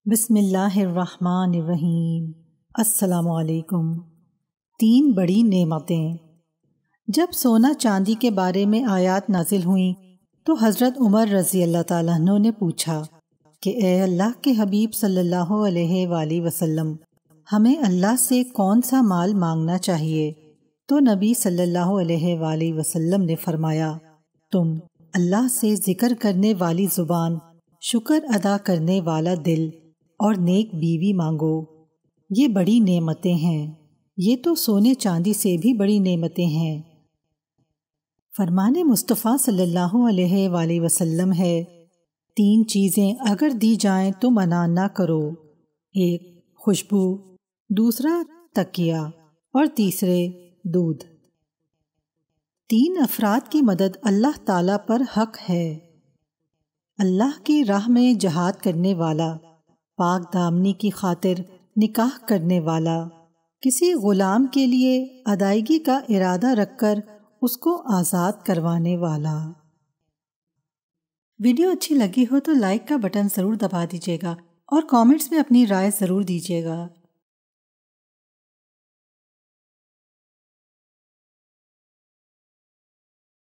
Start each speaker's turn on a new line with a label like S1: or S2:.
S1: بسم اللہ الرحمن الرحیم۔ السلام علیکم۔ 3 بڑی نعمتیں۔ جب سونا چاندی کے بارے میں آیات نازل ہوئیں تو حضرت عمر رضی اللہ تعالیٰ عنہ نے پوچھا کہ اے اللہ کے حبیب صلی اللہ علیہ وآلہ وسلم، ہمیں اللہ سے کون سا مال مانگنا چاہیے؟ تو نبی صلی اللہ علیہ وآلہ وسلم نے فرمایا، تم اللہ سے ذکر کرنے والی زبان، شکر ادا کرنے والا دل اور نیک بیوی مانگو۔ یہ بڑی نعمتیں ہیں، یہ تو سونے چاندی سے بھی بڑی نعمتیں ہیں۔ فرمان مصطفیٰ صلی اللہ علیہ وآلہ وسلم ہے، 3 چیزیں اگر دی جائیں تو منع نہ کرو، 1 خوشبو، دوسرا تکیہ اور تیسرے دودھ۔ 3 افراد کی مدد اللہ تعالیٰ پر حق ہے۔ اللہ کی راہ میں جہاد کرنے والا، پاک دامنی کی خاطر نکاح کرنے والا، کسی غلام کے لیے ادائیگی کا ارادہ رکھ کر اس کو آزاد کروانے والا۔ ویڈیو اچھی لگی ہو تو لائک کا بٹن ضرور دبا دیجیے گا اور کامنٹس میں اپنی رائے ضرور دیجیے گا۔